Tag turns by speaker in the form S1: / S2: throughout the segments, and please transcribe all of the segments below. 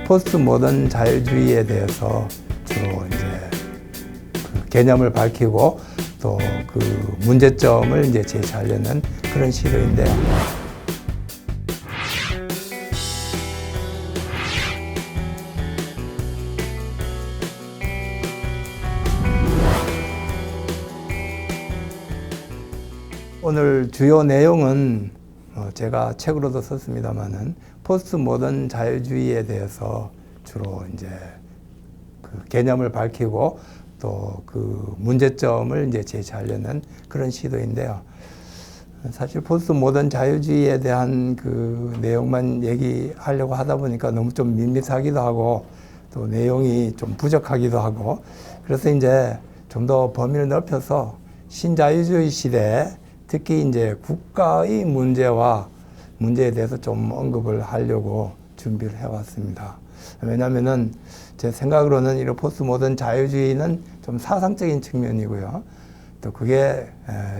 S1: 포스트 모던 자유주의에 대해서 주로 이제 그 개념을 밝히고 또 그 문제점을 이제 제시하려는 그런 시도인데요. 오늘 주요 내용은 제가 책으로도 썼습니다만은 포스트 모던 자유주의에 대해서 주로 이제 그 개념을 밝히고 또 그 문제점을 이제 제시하려는 그런 시도인데요. 사실 포스트 모던 자유주의에 대한 그 내용만 얘기하려고 하다 보니까 너무 좀 밋밋하기도 하고 또 내용이 좀 부족하기도 하고 그래서 이제 좀 더 범위를 넓혀서 신자유주의 시대 특히 이제 국가의 문제에 대해서 좀 언급을 하려고 준비를 해왔습니다. 왜냐하면은 제 생각으로는 이런 포스트 모던 자유주의는 좀 사상적인 측면이고요. 또 그게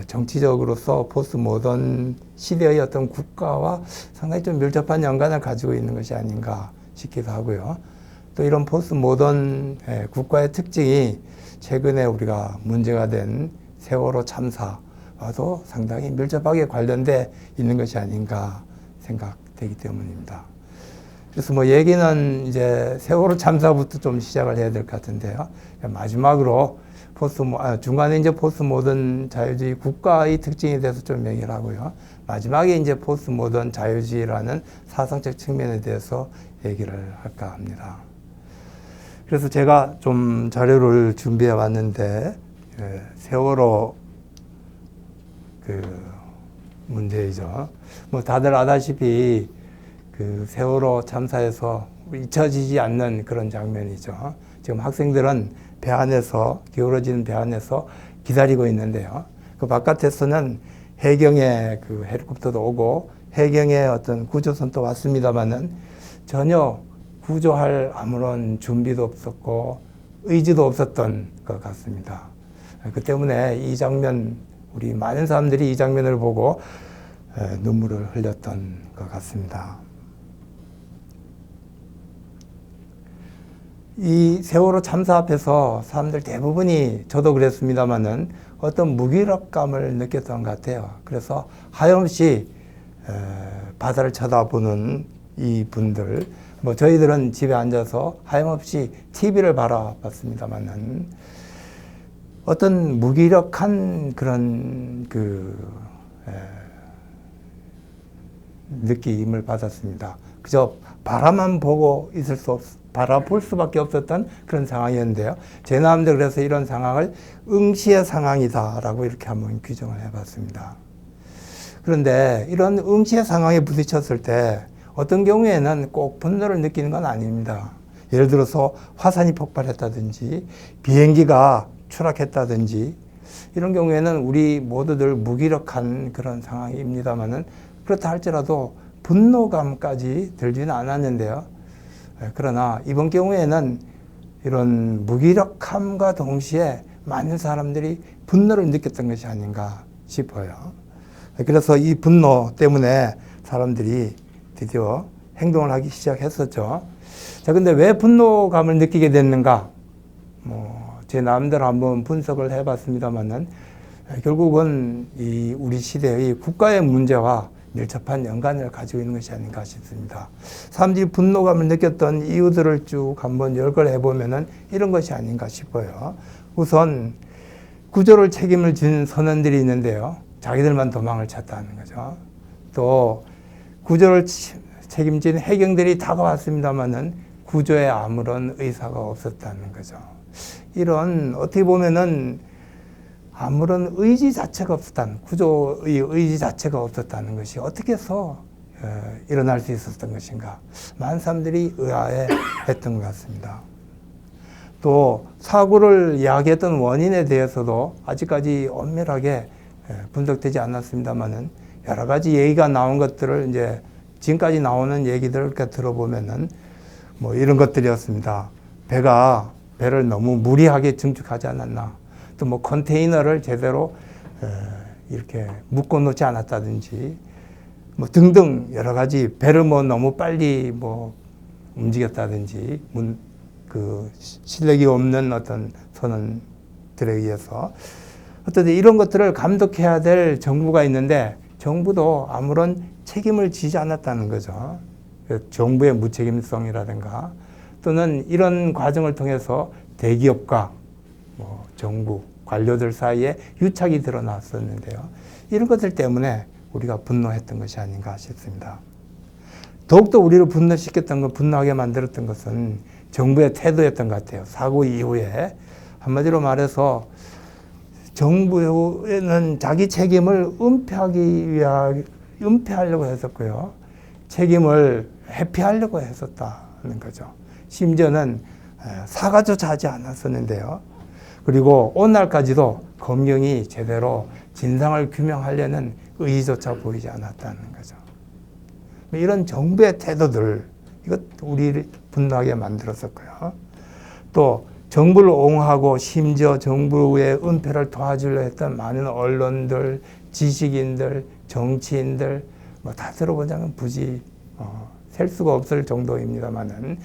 S1: 정치적으로서 포스트 모던 시대의 어떤 국가와 상당히 좀 밀접한 연관을 가지고 있는 것이 아닌가 싶기도 하고요. 또 이런 포스트 모던 국가의 특징이 최근에 우리가 문제가 된 세월호 참사와도 상당히 밀접하게 관련돼 있는 것이 아닌가 생각되기 때문입니다. 그래서 뭐 얘기는 이제 세월호 참사부터 좀 시작을 해야 될 것 같은데요. 마지막으로 중간에 이제 포스트 모던 자유주의 국가의 특징에 대해서 좀 얘기를 하고요. 마지막에 이제 포스트 모던 자유주의라는 사상적 측면에 대해서 얘기를 할까 합니다. 그래서 제가 좀 자료를 준비해 왔는데, 세월호 그 문제이죠. 뭐 다들 아다시피 그 세월호 참사에서 잊혀지지 않는 그런 장면이죠. 지금 학생들은 배 안에서, 기울어지는 배 안에서 기다리고 있는데요. 그 바깥에서는 해경의 그 헬리콥터도 오고 해경의 어떤 구조선도 왔습니다만은 전혀 구조할 아무런 준비도 없었고 의지도 없었던 것 같습니다. 그 때문에 이 장면, 우리 많은 사람들이 이 장면을 보고 눈물을 흘렸던 것 같습니다. 이 세월호 참사 앞에서 사람들 대부분이 저도 그랬습니다만은 어떤 무기력감을 느꼈던 것 같아요. 그래서 하염없이 바다를 쳐다보는 이 분들, 뭐 저희들은 집에 앉아서 하염없이 TV를 바라봤습니다만은 어떤 무기력한 그런 느낌을 받았습니다. 그저 바라만 보고 바라볼 수밖에 없었던 그런 상황이었는데요. 제 마음대로 그래서 이런 상황을 응시의 상황이다라고 이렇게 한번 규정을 해봤습니다. 그런데 이런 응시의 상황에 부딪혔을 때 어떤 경우에는 꼭 분노를 느끼는 건 아닙니다. 예를 들어서 화산이 폭발했다든지 비행기가 추락했다든지 이런 경우에는 우리 모두들 무기력한 그런 상황입니다만은 그렇다 할지라도 분노감까지 들지는 않았는데요. 그러나 이번 경우에는 이런 무기력함과 동시에 많은 사람들이 분노를 느꼈던 것이 아닌가 싶어요. 그래서 이 분노 때문에 사람들이 드디어 행동을 하기 시작했었죠. 자, 근데 왜 분노감을 느끼게 됐는가? 제 나름대로 한번 분석을 해봤습니다만은 결국은 이 우리 시대의 국가의 문제와 밀접한 연관을 가지고 있는 것이 아닌가 싶습니다. 사람들이 분노감을 느꼈던 이유들을 쭉 한번 열거해 보면은 이런 것이 아닌가 싶어요. 우선 구조를 책임을 진 선원들이 있는데요. 자기들만 도망을 쳤다는 거죠. 또 구조를 책임진 해경들이 다가왔습니다만은 구조에 아무런 의사가 없었다는 거죠. 이런 어떻게 보면은 아무런 의지 자체가 없었다는, 구조의 의지 자체가 없었다는 것이 어떻게 해서 일어날 수 있었던 것인가. 많은 사람들이 의아해했던 것 같습니다. 또 사고를 이야기했던 원인에 대해서도 아직까지 엄밀하게 분석되지 않았습니다만은 여러 가지 얘기가 나온 것들을 이제 지금까지 나오는 얘기들을 이렇게 들어보면은 뭐 이런 것들이었습니다. 배를 너무 무리하게 증축하지 않았나. 또 뭐 컨테이너를 제대로 이렇게 묶어 놓지 않았다든지 뭐 등등 여러 가지 배를 뭐 너무 빨리 뭐 움직였다든지 실력이 없는 어떤 선원들에 의해서 어떤 이런 것들을 감독해야 될 정부가 있는데 정부도 아무런 책임을 지지 않았다는 거죠. 정부의 무책임성이라든가 또는 이런 과정을 통해서 대기업과 정부, 관료들 사이에 유착이 드러났었는데요. 이런 것들 때문에 우리가 분노했던 것이 아닌가 싶습니다. 더욱더 우리를 분노하게 만들었던 것은 정부의 태도였던 것 같아요. 사고 이후에 한마디로 말해서 정부는 자기 책임을 은폐하려고 했었고요. 책임을 회피하려고 했었다는 거죠. 심지어는 사과조차 하지 않았었는데요. 그리고 오늘날까지도 검경이 제대로 진상을 규명하려는 의지조차 보이지 않았다는 거죠. 이런 정부의 태도들, 이것 우리를 분노하게 만들었었고요. 또 정부를 옹호하고 심지어 정부의 은폐를 도와주려 했던 많은 언론들, 지식인들, 정치인들 다 들어보자면 굳이 셀 수가 없을 정도입니다만은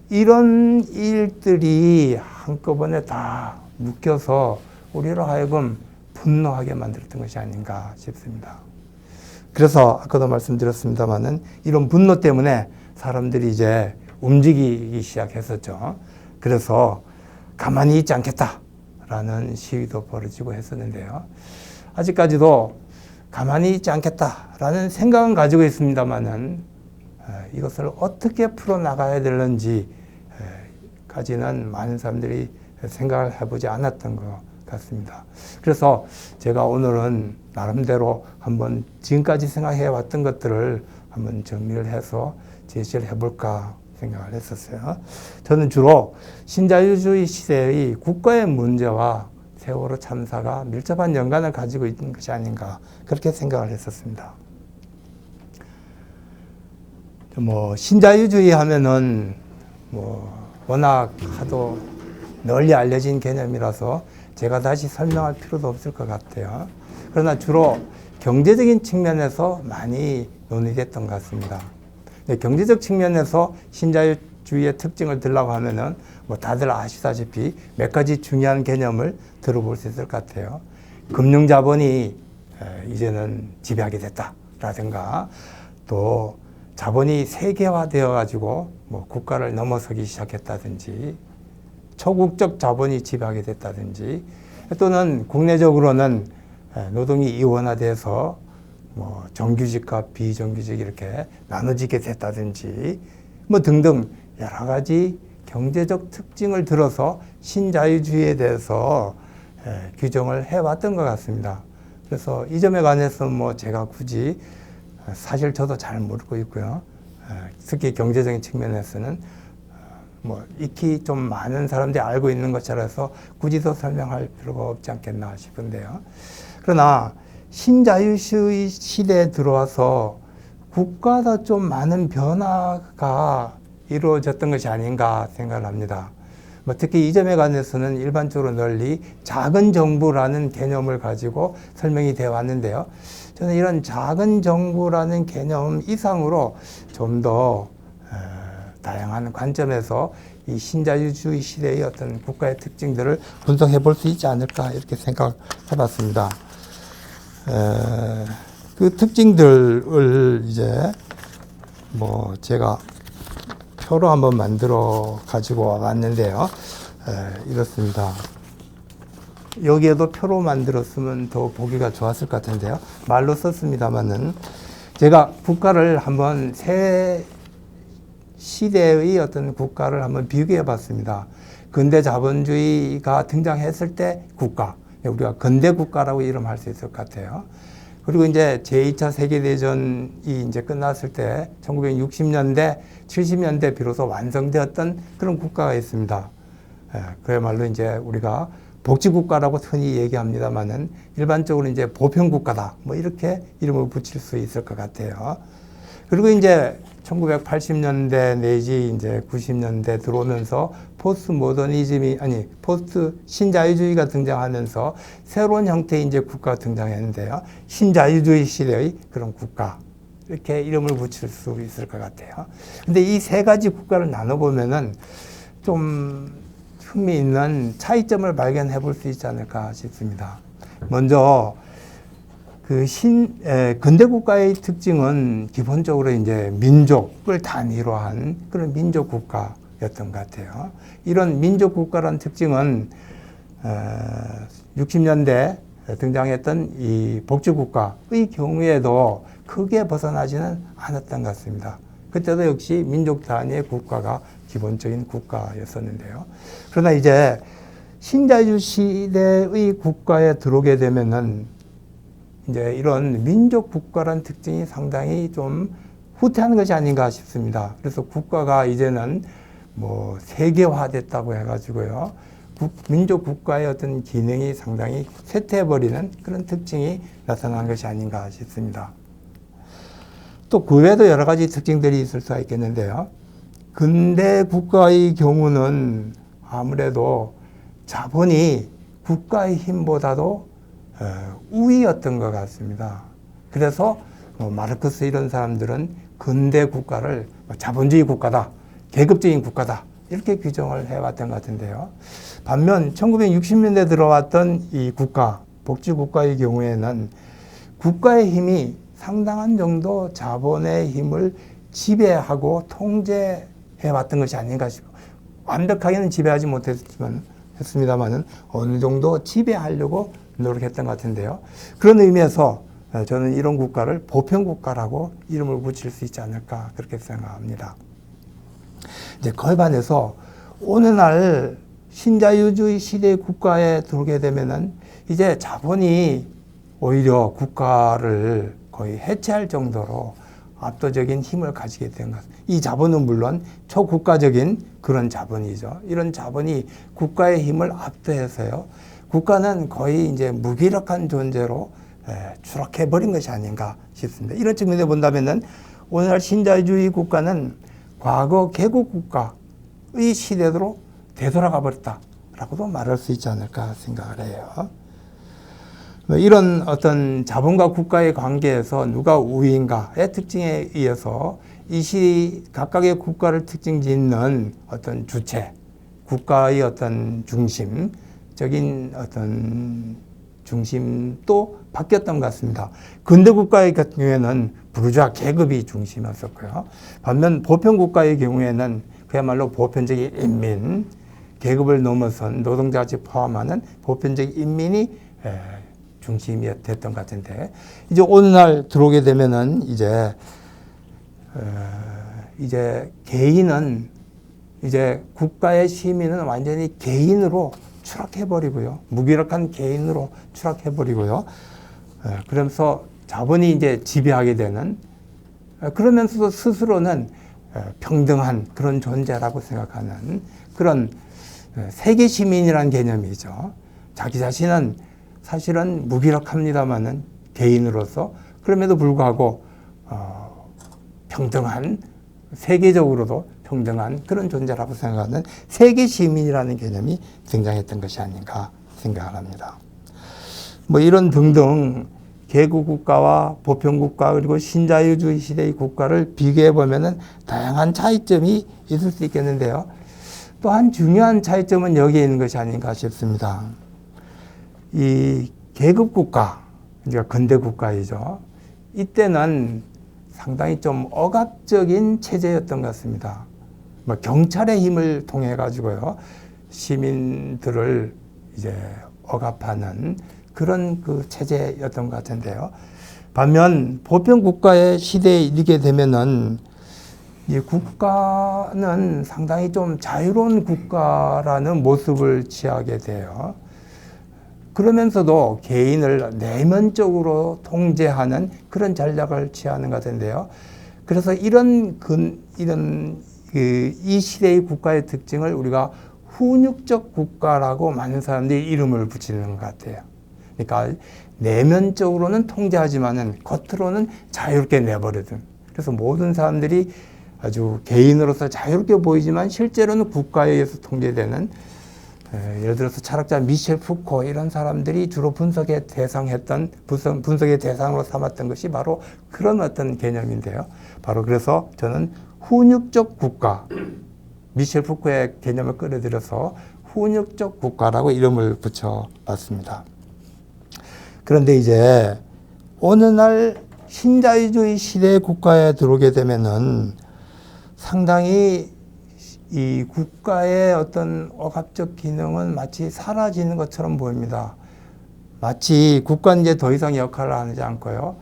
S1: 이런 일들이 한꺼번에 다 묶여서 우리로 하여금 분노하게 만들었던 것이 아닌가 싶습니다. 그래서 아까도 말씀드렸습니다만은 이런 분노 때문에 사람들이 이제 움직이기 시작했었죠. 그래서 가만히 있지 않겠다라는 시위도 벌어지고 했었는데요. 아직까지도 가만히 있지 않겠다라는 생각은 가지고 있습니다만은 이것을 어떻게 풀어나가야 되는지까지는 많은 사람들이 생각을 해보지 않았던 것 같습니다. 그래서 제가 오늘은 나름대로 한번 지금까지 생각해 왔던 것들을 한번 정리를 해서 제시를 해볼까 생각을 했었어요. 저는 주로 신자유주의 시대의 국가의 문제와 세월호 참사가 밀접한 연관을 가지고 있는 것이 아닌가 그렇게 생각을 했었습니다. 신자유주의 하면은 워낙 하도 널리 알려진 개념이라서 제가 다시 설명할 필요도 없을 것 같아요. 그러나 주로 경제적인 측면에서 많이 논의됐던 것 같습니다. 경제적 측면에서 신자유주의의 특징을 들라고 하면은 다들 아시다시피 몇 가지 중요한 개념을 들어볼 수 있을 것 같아요. 금융자본이 이제는 지배하게 됐다라든가 또 자본이 세계화되어 가지고 국가를 넘어서기 시작했다든지 초국적 자본이 지배하게 됐다든지 또는 국내적으로는 노동이 이원화돼서 정규직과 비정규직 이렇게 나눠지게 됐다든지 등등 여러 가지 경제적 특징을 들어서 신자유주의에 대해서 규정을 해왔던 것 같습니다. 그래서 이 점에 관해서 제가 굳이 사실 저도 잘 모르고 있고요. 특히 경제적인 측면에서는 익히 좀 많은 사람들이 알고 있는 것이라서 굳이 더 설명할 필요가 없지 않겠나 싶은데요. 그러나 신자유주의 시대에 들어와서 국가도 좀 많은 변화가 이루어졌던 것이 아닌가 생각을 합니다. 특히 이 점에 관해서는 일반적으로 널리 작은 정부라는 개념을 가지고 설명이 되어 왔는데요. 저는 이런 작은 정부라는 개념 이상으로 좀 더 다양한 관점에서 이 신자유주의 시대의 어떤 국가의 특징들을 분석해 볼 수 있지 않을까 이렇게 생각해 봤습니다. 그 특징들을 이제 제가 표로 한번 만들어 가지고 와봤는데요. 이렇습니다. 여기에도 표로 만들었으면 더 보기가 좋았을 것 같은데요. 말로 썼습니다만은 제가 국가를 한번 새 시대의 어떤 국가를 한번 비교해 봤습니다. 근대 자본주의가 등장했을 때 국가, 우리가 근대 국가라고 이름할 수 있을 것 같아요. 그리고 이제 제2차 세계대전이 이제 끝났을 때 1960년대, 70년대 비로소 완성되었던 그런 국가가 있습니다. 그야말로 이제 우리가 복지국가라고 흔히 얘기합니다만은 일반적으로 이제 보편국가다. 이렇게 이름을 붙일 수 있을 것 같아요. 그리고 이제 1980년대 내지 이제 90년대 들어오면서 포스트 신자유주의가 등장하면서 새로운 형태의 이제 국가가 등장했는데요. 신자유주의 시대의 그런 국가. 이렇게 이름을 붙일 수 있을 것 같아요. 근데 이 세 가지 국가를 나눠보면은 좀 흥미있는 차이점을 발견해 볼 수 있지 않을까 싶습니다. 먼저 근대 국가의 특징은 기본적으로 이제 민족을 단위로 한 그런 민족 국가였던 것 같아요. 이런 민족 국가라는 특징은 60년대 등장했던 이 복지국가의 경우에도 크게 벗어나지는 않았던 것 같습니다. 그때도 역시 민족 단위의 국가가 기본적인 국가였었는데요. 그러나 이제 신자유주의 시대의 국가에 들어오게 되면은 이제 이런 민족 국가라는 특징이 상당히 좀 후퇴하는 것이 아닌가 싶습니다. 그래서 국가가 이제는 뭐 세계화됐다고 해가지고요. 민족 국가의 어떤 기능이 상당히 쇠퇴해버리는 그런 특징이 나타난 것이 아닌가 싶습니다. 또 그 외에도 여러 가지 특징들이 있을 수가 있겠는데요. 근대 국가의 경우는 아무래도 자본이 국가의 힘보다도 우위였던 것 같습니다. 그래서 마르크스 이런 사람들은 근대 국가를 자본주의 국가다, 계급적인 국가다 이렇게 규정을 해왔던 것 같은데요. 반면 1960년대 들어왔던 이 국가, 복지국가의 경우에는 국가의 힘이 상당한 정도 자본의 힘을 지배하고 통제해왔던 것이 아닌가 싶어요. 완벽하게는 지배하지 못했습니다만은 어느 정도 지배하려고 노력했던 것 같은데요. 그런 의미에서 저는 이런 국가를 보편국가라고 이름을 붙일 수 있지 않을까 그렇게 생각합니다. 이제 그에 반해서 오늘날 신자유주의 시대의 국가에 들어오게 되면은 이제 자본이 오히려 국가를 거의 해체할 정도로 압도적인 힘을 가지게 된 것. 이 자본은 물론 초국가적인 그런 자본이죠. 이런 자본이 국가의 힘을 압도해서요. 국가는 거의 이제 무기력한 존재로 추락해버린 것이 아닌가 싶습니다. 이런 측면에서 본다면은 오늘날 신자유주의 국가는 과거 개국국가의 시대로 되돌아가 버렸다라고도 말할 수 있지 않을까 생각을 해요. 이런 어떤 자본과 국가의 관계에서 누가 우위인가의 특징에 의해서 이 각각의 국가를 특징 짓는 어떤 주체, 국가의 어떤 중심적인 어떤 중심도 바뀌었던 것 같습니다. 근대 국가의 같은 경우에는 부르주아 계급이 중심이었었고요. 반면 보편 국가의 경우에는 그야말로 보편적인 인민, 계급을 넘어선 노동자까지 포함하는 보편적인 인민이 중심이 됐던 것 같은데, 이제 오늘날 들어오게 되면은 이제 개인은 이제 국가의 시민은 완전히 개인으로 추락해버리고요. 무기력한 개인으로 추락해버리고요. 그러면서 자본이 이제 지배하게 되는, 그러면서도 스스로는 평등한 그런 존재라고 생각하는 그런 세계 시민이라는 개념이죠. 자기 자신은 사실은 무기력합니다만은 개인으로서 그럼에도 불구하고 평등한, 세계적으로도 평등한 그런 존재라고 생각하는 세계 시민이라는 개념이 등장했던 것이 아닌가 생각을 합니다. 뭐 이런 등등 개국국가와 보편국가 그리고 신자유주의 시대의 국가를 비교해 보면은 다양한 차이점이 있을 수 있겠는데요. 또 한 중요한 차이점은 여기에 있는 것이 아닌가 싶습니다. 이 계급국가, 그러니까 근대국가이죠. 이때는 상당히 좀 억압적인 체제였던 것 같습니다. 뭐 경찰의 힘을 통해 가지고요, 시민들을 이제 억압하는 그런 그 체제였던 것 같은데요. 반면 보편국가의 시대에 이르게 되면은 이 국가는 상당히 좀 자유로운 국가라는 모습을 취하게 돼요. 그러면서도 개인을 내면적으로 통제하는 그런 전략을 취하는 것 같은데요. 그래서 이 시대의 국가의 특징을 우리가 훈육적 국가라고 많은 사람들이 이름을 붙이는 것 같아요. 그러니까 내면적으로는 통제하지만은 겉으로는 자유롭게 내버려둔. 그래서 모든 사람들이 아주 개인으로서 자유롭게 보이지만 실제로는 국가에 의해서 통제되는 예를 들어서 철학자 미셸 푸코 이런 사람들이 주로 분석의 대상으로 삼았던 것이 바로 그런 어떤 개념인데요. 바로 그래서 저는 훈육적 국가, 미셸 푸코의 개념을 끌어들여서 훈육적 국가라고 이름을 붙여봤습니다. 그런데 이제 어느 날 신자유주의 시대의 국가에 들어오게 되면은 상당히 이 국가의 어떤 억압적 기능은 마치 사라지는 것처럼 보입니다. 마치 국가는 이제 더 이상 역할을 하지 않고요.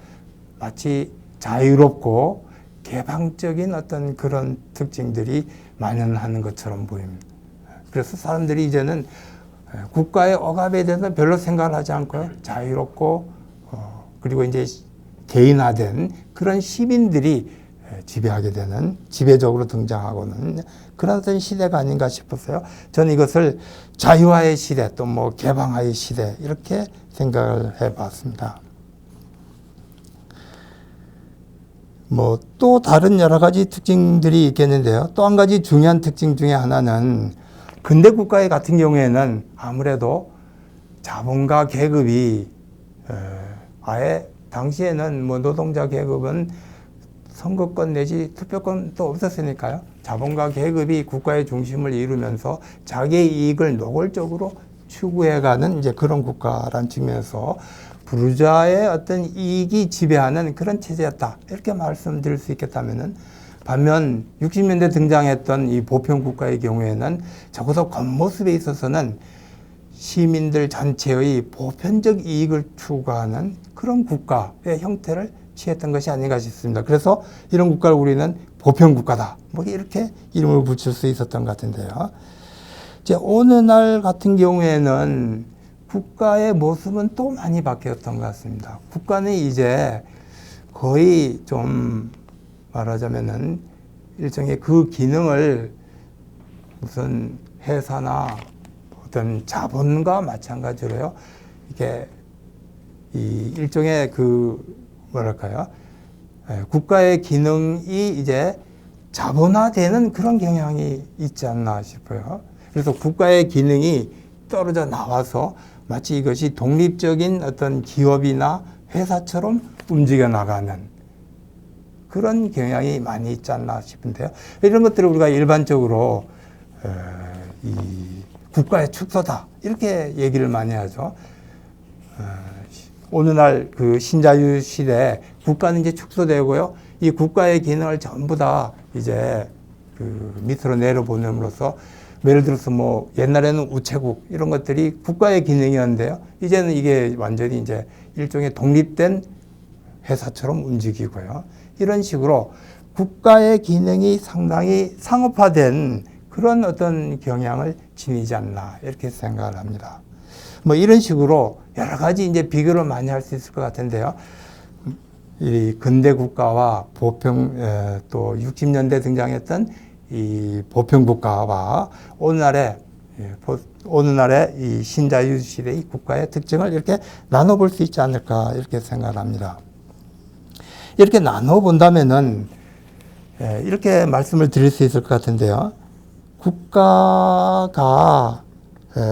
S1: 마치 자유롭고 개방적인 어떤 그런 특징들이 만연하는 것처럼 보입니다. 그래서 사람들이 이제는 국가의 억압에 대해서 별로 생각을 하지 않고요. 자유롭고 그리고 이제 개인화된 그런 시민들이 지배하게 되는, 지배적으로 등장하고는 그런 어떤 시대가 아닌가 싶었어요. 저는 이것을 자유화의 시대, 또 뭐 개방화의 시대, 이렇게 생각을 해 봤습니다. 뭐 또 다른 여러 가지 특징들이 있겠는데요. 또 한 가지 중요한 특징 중에 하나는 근대 국가 같은 경우에는 아무래도 자본가 계급이 아예 당시에는 뭐 노동자 계급은 선거권 내지 투표권도 없었으니까요. 자본가 계급이 국가의 중심을 이루면서 자기의 이익을 노골적으로 추구해가는 이제 그런 국가라는 측면에서 부르주아의 어떤 이익이 지배하는 그런 체제였다. 이렇게 말씀드릴 수 있겠다면은 반면 60년대 등장했던 이 보편 국가의 경우에는 적어도 겉모습에 있어서는 시민들 전체의 보편적 이익을 추구하는 그런 국가의 형태를 취했던 것이 아닌가 싶습니다. 그래서 이런 국가를 우리는 보편 국가다. 뭐 이렇게 이름을 붙일 수 있었던 것 같은데요. 이제 어느 날 같은 경우에는 국가의 모습은 또 많이 바뀌었던 것 같습니다. 국가는 이제 거의 좀 말하자면은 일종의 그 기능을 무슨 회사나 어떤 자본과 마찬가지로요. 이게 이 일종의 그 뭐랄까요? 국가의 기능이 이제 자본화되는 그런 경향이 있지 않나 싶어요. 그래서 국가의 기능이 떨어져 나와서 마치 이것이 독립적인 어떤 기업이나 회사처럼 움직여 나가는 그런 경향이 많이 있지 않나 싶은데요. 이런 것들을 우리가 일반적으로 이 국가의 축소다 이렇게 얘기를 많이 하죠. 오늘날 그 신자유 시대에 국가는 이제 축소되고요. 이 국가의 기능을 전부 다 이제 그 밑으로 내려보냄으로써 예를 들어서 뭐 옛날에는 우체국 이런 것들이 국가의 기능이었는데요. 이제는 이게 완전히 이제 일종의 독립된 회사처럼 움직이고요. 이런 식으로 국가의 기능이 상당히 상업화된 그런 어떤 경향을 지니지 않나 이렇게 생각을 합니다. 뭐 이런 식으로 여러 가지 이제 비교를 많이 할 수 있을 것 같은데요. 이 근대 국가와 보편 또 60년대 등장했던 이 보편 국가와 오늘날의 이 신자유 시대의 국가의 특징을 이렇게 나눠볼 수 있지 않을까 이렇게 생각을 합니다. 이렇게 나눠본다면은 이렇게 말씀을 드릴 수 있을 것 같은데요. 국가가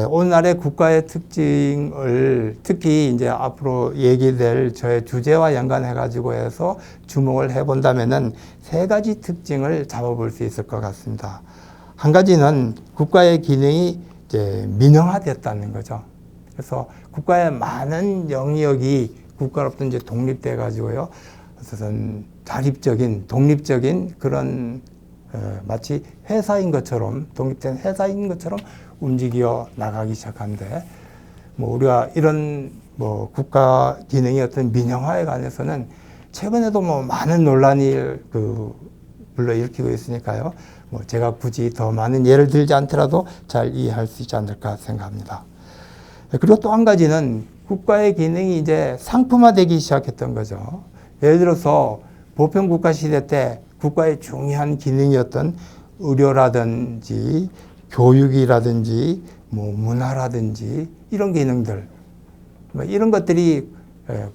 S1: 오늘날의 국가의 특징을 특히 이제 앞으로 얘기될 저의 주제와 연관해가지고 해서 주목을 해본다면은 세 가지 특징을 잡아볼 수 있을 것 같습니다. 한 가지는 국가의 기능이 이제 민영화됐다는 거죠. 그래서 국가의 많은 영역이 국가로부터 이제 독립돼 가지고요. 어떤 자립적인, 독립적인 그런 마치 회사인 것처럼 독립된 회사인 것처럼 움직여 나가기 시작하는데, 뭐 우리가 이런 뭐 국가 기능의 어떤 민영화에 관해서는 최근에도 뭐 많은 논란이 불러일으키고 있으니까요. 뭐 제가 굳이 더 많은 예를 들지 않더라도 잘 이해할 수 있지 않을까 생각합니다. 그리고 또 한 가지는 국가의 기능이 이제 상품화되기 시작했던 거죠. 예를 들어서 보편 국가 시대 때 국가의 중요한 기능이었던 의료라든지 교육이라든지 뭐 문화라든지 이런 기능들, 뭐 이런 것들이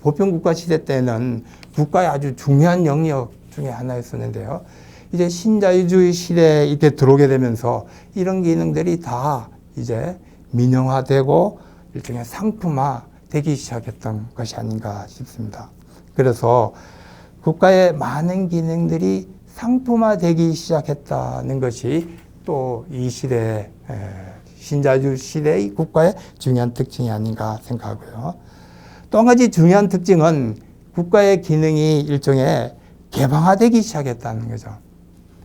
S1: 보편 국가 시대 때는 국가의 아주 중요한 영역 중에 하나였었는데요. 이제 신자유주의 시대에 이때 들어오게 되면서 이런 기능들이 다 이제 민영화되고 일종의 상품화 되기 시작했던 것이 아닌가 싶습니다. 그래서 국가의 많은 기능들이 상품화되기 시작했다는 것이 또 이 시대, 신자유주의 시대의 국가의 중요한 특징이 아닌가 생각하고요. 또 한 가지 중요한 특징은 국가의 기능이 일종의 개방화되기 시작했다는 거죠.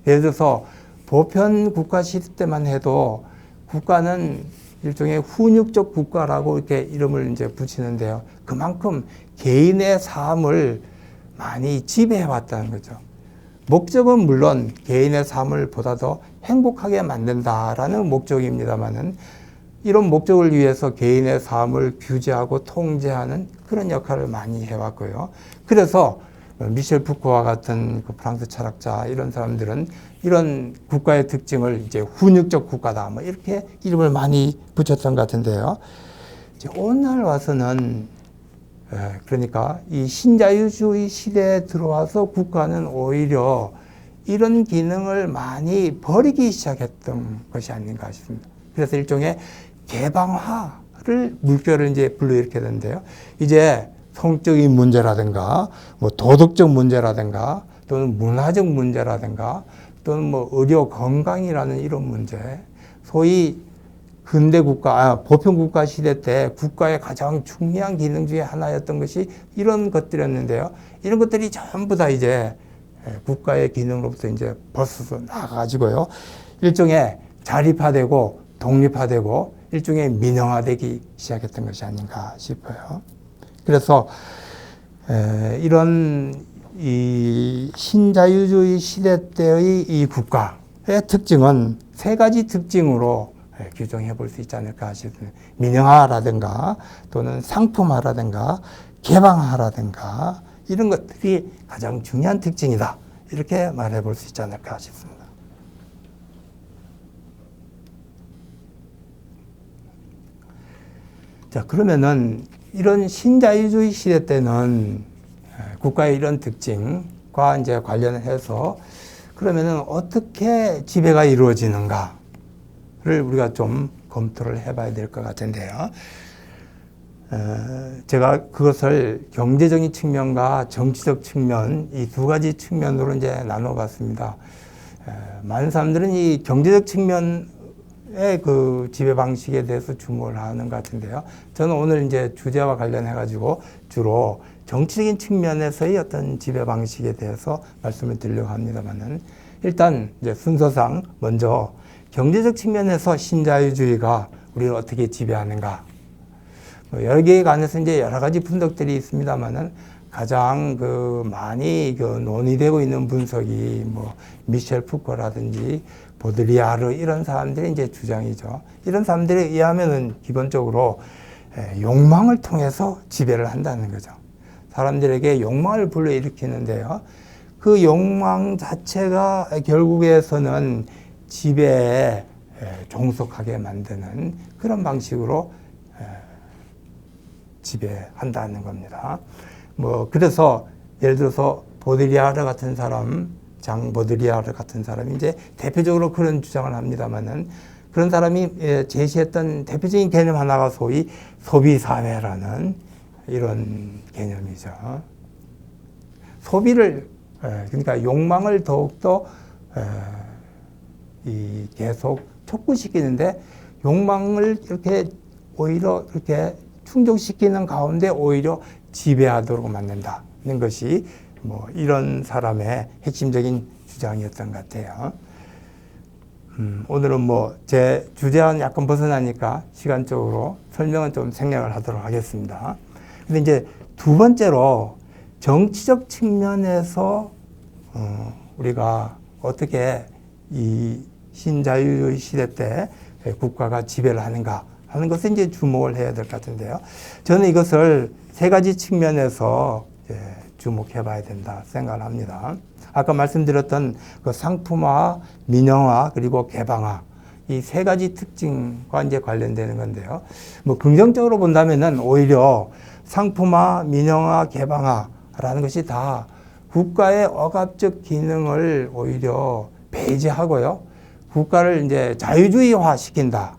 S1: 예를 들어서 보편 국가 시대 때만 해도 국가는 일종의 훈육적 국가라고 이렇게 이름을 이제 붙이는데요. 그만큼 개인의 삶을 많이 지배해 왔다는 거죠. 목적은 물론 개인의 삶을 보다 더 행복하게 만든다라는 목적입니다만은 이런 목적을 위해서 개인의 삶을 규제하고 통제하는 그런 역할을 많이 해왔고요. 그래서 미셸 푸코와 같은 그 프랑스 철학자 이런 사람들은 이런 국가의 특징을 이제 훈육적 국가다 뭐 이렇게 이름을 많이 붙였던 것 같은데요. 이제 오늘날 와서는 그러니까 이 신자유주의 시대에 들어와서 국가는 오히려 이런 기능을 많이 버리기 시작했던 것이 아닌가 싶습니다. 그래서 일종의 개방화를 물결을 이제 불러일으켰는데요. 이제 성적인 문제라든가 뭐 도덕적 문제라든가 또는 문화적 문제라든가 또는 뭐 의료 건강이라는 이런 문제, 소위 근대 국가, 보편 국가 시대 때 국가의 가장 중요한 기능 중에 하나였던 것이 이런 것들이었는데요. 이런 것들이 전부 다 이제 국가의 기능으로부터 이제 벗어서 나가가지고요. 일종의 자립화되고 독립화되고 일종의 민영화되기 시작했던 것이 아닌가 싶어요. 그래서 이런 이 신자유주의 시대 때의 이 국가의 특징은 세 가지 특징으로 규정해 볼 수 있지 않을까 싶습니다. 민영화라든가 또는 상품화라든가 개방화라든가 이런 것들이 가장 중요한 특징이다. 이렇게 말해 볼 수 있지 않을까 싶습니다. 자, 그러면은 이런 신자유주의 시대 때는 국가의 이런 특징과 이제 관련해서 그러면은 어떻게 지배가 이루어지는가를 우리가 좀 검토를 해봐야 될 것 같은데요. 제가 그것을 경제적인 측면과 정치적 측면 이 두 가지 측면으로 이제 나눠봤습니다. 많은 사람들은 이 경제적 측면의 그 지배 방식에 대해서 주목을 하는 것 같은데요. 저는 오늘 이제 주제와 관련해가지고 주로 정치적인 측면에서의 어떤 지배 방식에 대해서 말씀을 드리려고 합니다만은 일단 이제 순서상 먼저 경제적 측면에서 신자유주의가 우리를 어떻게 지배하는가. 여기에 관해서 이제 여러 가지 분석들이 있습니다만은 가장 그 많이 그 논의되고 있는 분석이 뭐 미셸 푸코라든지 보드리아르 이런 사람들의 이제 주장이죠. 이런 사람들에 의하면은 기본적으로 욕망을 통해서 지배를 한다는 거죠. 사람들에게 욕망을 불러일으키는데요. 그 욕망 자체가 결국에서는 지배에 종속하게 만드는 그런 방식으로 지배한다는 겁니다. 뭐 그래서 예를 들어서 보드리아르 같은 사람, 장 보드리아르 같은 사람이 이제 대표적으로 그런 주장을 합니다만은 그런 사람이 제시했던 대표적인 개념 하나가 소위 소비사회라는 이런 개념이죠. 소비를 그러니까 욕망을 더욱더 계속 촉구시키는데 욕망을 이렇게 오히려 이렇게 충족시키는 가운데 오히려 지배하도록 만든다는 것이 뭐 이런 사람의 핵심적인 주장이었던 것 같아요. 오늘은 뭐 제 주제와는 약간 벗어나니까 시간적으로 설명은 좀 생략을 하도록 하겠습니다. 근데 이제 두 번째로 정치적 측면에서 우리가 어떻게 이 신자유주의 시대 때 국가가 지배를 하는가 하는 것에 이제 주목을 해야 될 것 같은데요. 저는 이것을 세 가지 측면에서 주목해 봐야 된다 생각을 합니다. 아까 말씀드렸던 그 상품화, 민영화, 그리고 개방화. 이 세 가지 특징과 이제 관련되는 건데요. 뭐 긍정적으로 본다면은 오히려 상품화, 민영화, 개방화라는 것이 다 국가의 억압적 기능을 오히려 배제하고요. 국가를 이제 자유주의화 시킨다.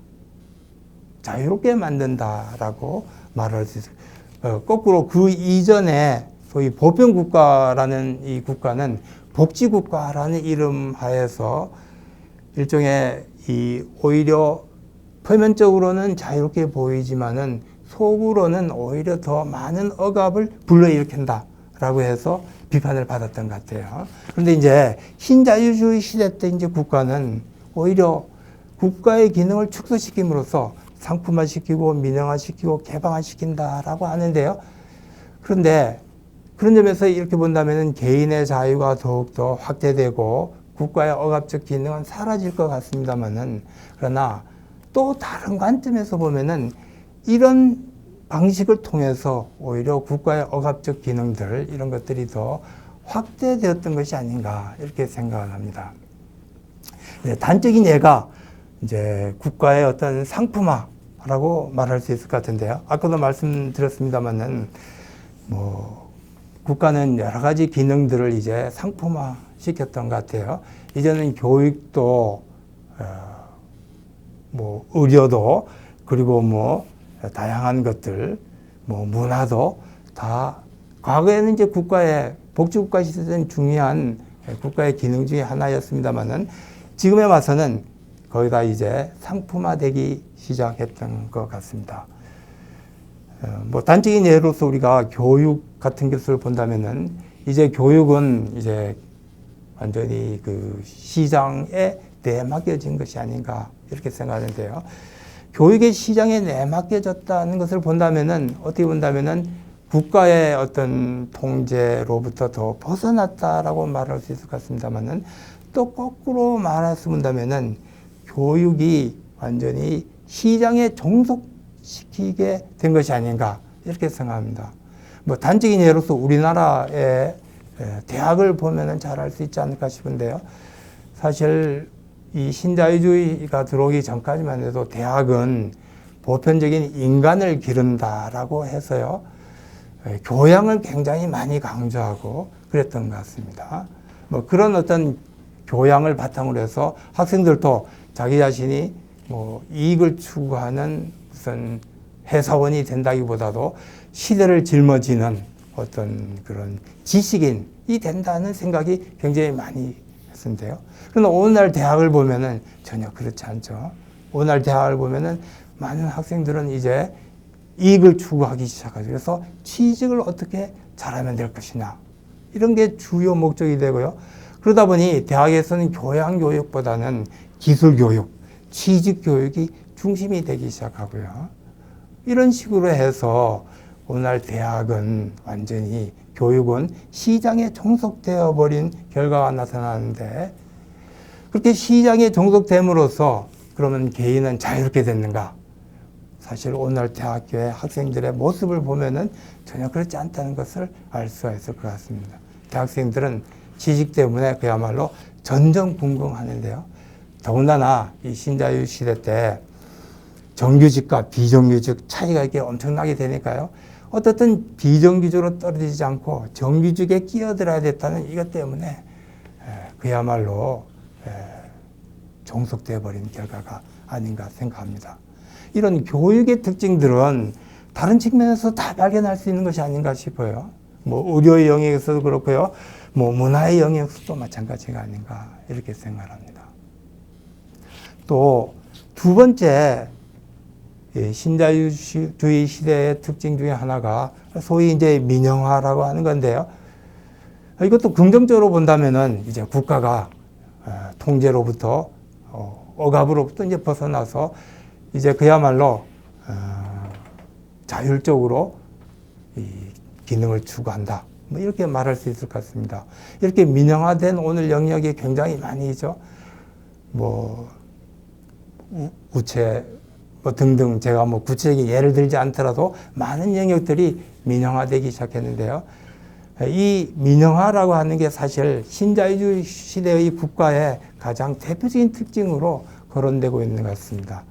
S1: 자유롭게 만든다라고 말할 수 있어요. 거꾸로 그 이전에 소위 보편국가라는 이 국가는 복지국가라는 이름 하에서 일종의 이 오히려 표면적으로는 자유롭게 보이지만은 속으로는 오히려 더 많은 억압을 불러일으킨다라고 해서 비판을 받았던 것 같아요. 그런데 이제 신자유주의 시대 때 이제 국가는 오히려 국가의 기능을 축소시킴으로써 상품화시키고 민영화시키고 개방화시킨다라고 하는데요. 그런데 그런 점에서 이렇게 본다면 개인의 자유가 더욱더 확대되고 국가의 억압적 기능은 사라질 것 같습니다만은, 그러나 또 다른 관점에서 보면은 이런 방식을 통해서 오히려 국가의 억압적 기능들, 이런 것들이 더 확대되었던 것이 아닌가 이렇게 생각을 합니다. 단적인 예가 이제 국가의 어떤 상품화라고 말할 수 있을 것 같은데요. 아까도 말씀드렸습니다만은 뭐 국가는 여러 가지 기능들을 이제 상품화 시켰던 것 같아요. 이제는 교육도 뭐 의료도, 그리고 뭐 다양한 것들, 뭐 문화도 다 과거에는 이제 국가의 복지국가 시대는 중요한 국가의 기능 중에 하나였습니다만은 지금에 와서는 거의 다 이제 상품화되기 시작했던 것 같습니다. 뭐 단적인 예로서 우리가 교육 같은 것을 본다면은 이제 교육은 이제 완전히 그 시장에 내맡겨진 것이 아닌가 이렇게 생각하는데요. 교육의 시장에 내맡겨졌다는 것을 본다면은 어떻게 본다면은 국가의 어떤 통제로부터 더 벗어났다라고 말할 수 있을 것 같습니다만은 또 거꾸로 말해서 본다면은 교육이 완전히 시장에 종속시키게 된 것이 아닌가 이렇게 생각합니다. 뭐 단적인 예로서 우리나라의 대학을 보면은 잘 알 수 있지 않을까 싶은데요. 사실 이 신자유주의가 들어오기 전까지만 해도 대학은 보편적인 인간을 기른다라고 해서요, 교양을 굉장히 많이 강조하고 그랬던 것 같습니다. 뭐 그런 어떤 교양을 바탕으로 해서 학생들도 자기 자신이 뭐 이익을 추구하는 무슨 회사원이 된다기보다도 시대를 짊어지는 어떤 그런 지식인이 된다는 생각이 굉장히 많이 했는데요. 그러나 오늘날 대학을 보면은 전혀 그렇지 않죠. 오늘날 대학을 보면은 많은 학생들은 이제 이익을 추구하기 시작하죠. 그래서 취직을 어떻게 잘하면 될 것이냐, 이런 게 주요 목적이 되고요. 그러다 보니 대학에서는 교양 교육보다는 기술 교육, 취직 교육이 중심이 되기 시작하고요. 이런 식으로 해서 오늘날 대학은 완전히 교육은 시장에 종속되어 버린 결과가 나타나는데, 그렇게 시장에 종속됨으로써 그러면 개인은 자유롭게 됐는가? 사실 오늘 대학교의 학생들의 모습을 보면은 전혀 그렇지 않다는 것을 알 수가 있을 것 같습니다. 대학생들은 지식 때문에 그야말로 전전긍긍하는데요. 더군다나 이 신자유 시대 때 정규직과 비정규직 차이가 이렇게 엄청나게 되니까요. 어떻든 비정규직으로 떨어지지 않고 정규직에 끼어들어야 됐다는 이것 때문에 그야말로 종속되어 버린 결과가 아닌가 생각합니다. 이런 교육의 특징들은 다른 측면에서 다 발견할 수 있는 것이 아닌가 싶어요. 뭐 의료의 영역에서도 그렇고요. 뭐 문화의 영역에서도 마찬가지가 아닌가 이렇게 생각합니다. 또 두 번째 신자유주의 시대의 특징 중에 하나가 소위 이제 민영화라고 하는 건데요. 이것도 긍정적으로 본다면은 이제 국가가 통제로부터 억압으로부터 이제 벗어나서 이제 그야말로 자율적으로 이 기능을 추구한다. 뭐 이렇게 말할 수 있을 것 같습니다. 이렇게 민영화된 오늘 영역이 굉장히 많이 있죠. 뭐 우체 뭐 등등 제가 뭐 구체적인 예를 들지 않더라도 많은 영역들이 민영화되기 시작했는데요. 이 민영화라고 하는 게 사실 신자유주의 시대의 국가의 가장 대표적인 특징으로 거론되고 있는 것 같습니다.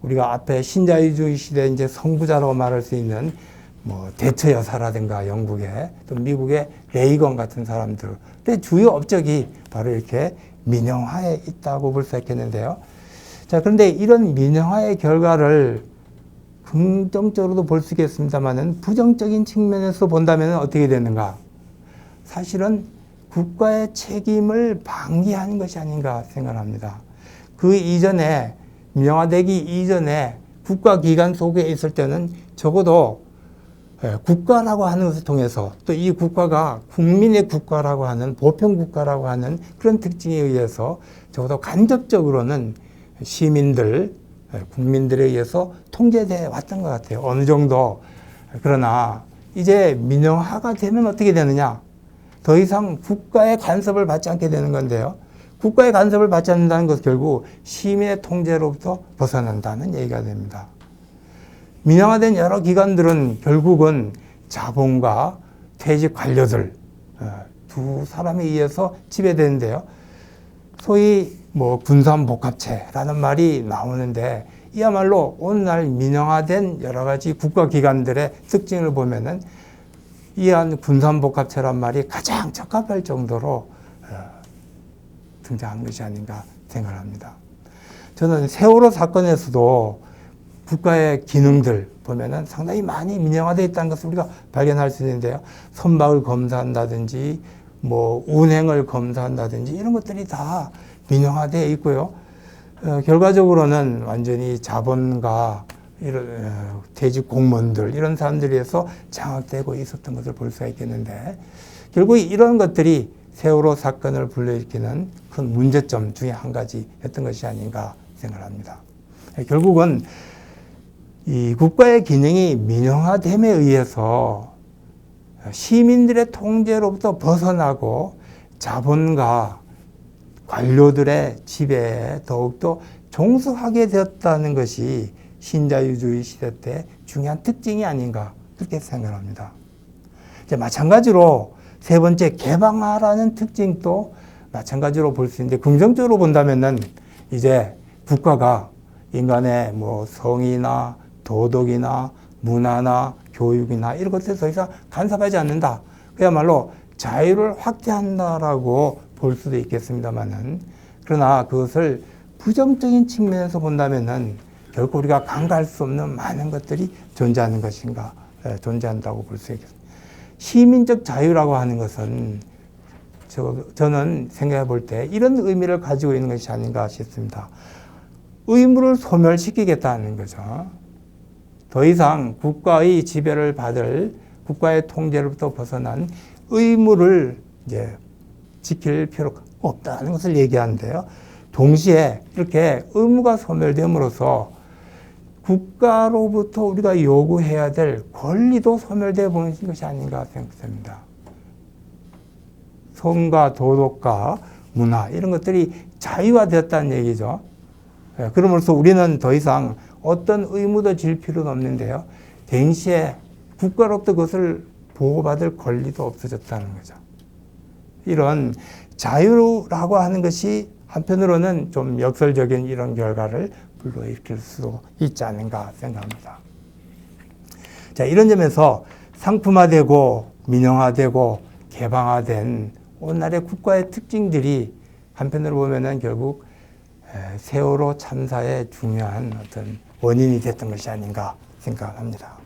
S1: 우리가 앞에 신자유주의 시대 이제 선구자라고 말할 수 있는 뭐 대처 여사라든가 영국의 또 미국의 레이건 같은 사람들의 주요 업적이 바로 이렇게 민영화에 있다고 볼 수 있겠는데요. 자, 그런데 이런 민영화의 결과를 긍정적으로도 볼 수 있겠습니다만은 부정적인 측면에서 본다면 어떻게 되는가? 사실은 국가의 책임을 방기하는 것이 아닌가 생각합니다. 그 이전에 민영화되기 이전에 국가기관 속에 있을 때는 적어도 국가라고 하는 것을 통해서 또 이 국가가 국민의 국가라고 하는 보편국가라고 하는 그런 특징에 의해서 적어도 간접적으로는 시민들, 국민들에 의해서 통제되어 왔던 것 같아요. 어느 정도. 그러나 이제 민영화가 되면 어떻게 되느냐? 더 이상 국가의 간섭을 받지 않게 되는 건데요. 국가의 간섭을 받지 않는다는 것은 결국 시민의 통제로부터 벗어난다는 얘기가 됩니다. 민영화된 여러 기관들은 결국은 자본과 퇴직 관료들 두 사람에 의해서 지배되는데요. 소위 군산복합체라는 말이 나오는데 이야말로 오늘날 민영화된 여러 가지 국가기관들의 특징을 보면은 이러한 군산복합체란 말이 가장 적합할 정도로 등장한 것이 아닌가 생각합니다. 저는 세월호 사건에서도 국가의 기능들 보면은 상당히 많이 민영화되어 있다는 것을 우리가 발견할 수 있는데요. 선박을 검사한다든지 운행을 검사한다든지 이런 것들이 다 민영화되어 있고요. 결과적으로는 완전히 자본가 이런 퇴직 공무원들 이런 사람들에 의해서 장악되고 있었던 것을 볼 수가 있겠는데 결국 이런 것들이 세월호 사건을 불러일으키는 큰 문제점 중에 한 가지였던 것이 아닌가 생각합니다. 결국은 이 국가의 기능이 민영화됨에 의해서 시민들의 통제로부터 벗어나고 자본가 관료들의 지배에 더욱더 종속하게 되었다는 것이 신자유주의 시대 때 중요한 특징이 아닌가 그렇게 생각합니다. 이제 마찬가지로 세 번째 개방화라는 특징도 마찬가지로 볼 수 있는데 긍정적으로 본다면은 이제 국가가 인간의 성이나 도덕이나 문화나 교육이나 이런 것에 더 이상 간섭하지 않는다. 그야말로 자유를 확대한다라고 볼 수도 있겠습니다만은 그러나 그것을 부정적인 측면에서 본다면은 결국 우리가 간과할 수 없는 많은 것들이 존재하는 것인가 존재한다고 볼 수 있겠습니다. 시민적 자유라고 하는 것은 저는 생각해 볼 때 이런 의미를 가지고 있는 것이 아닌가 싶습니다. 의무를 소멸시키겠다는 거죠. 더 이상 국가의 지배를 받을 국가의 통제로부터 벗어난 의무를 이제 지킬 필요가 없다는 것을 얘기하는데요. 동시에 이렇게 의무가 소멸됨으로써 국가로부터 우리가 요구해야 될 권리도 소멸되어 보는 것이 아닌가 생각됩니다. 성과 도덕과 문화 이런 것들이 자유화되었다는 얘기죠. 그러므로써 우리는 더 이상 어떤 의무도 질 필요는 없는데요. 동시에 국가로부터 그것을 보호받을 권리도 없어졌다는 거죠. 이런 자유라고 하는 것이 한편으로는 좀 역설적인 이런 결과를 불러일으킬 수도 있지 않은가 생각합니다. 자, 이런 점에서 상품화되고 민영화되고 개방화된 오늘날의 국가의 특징들이 한편으로 보면은 결국 세월호 참사의 중요한 어떤 원인이 됐던 것이 아닌가 생각합니다.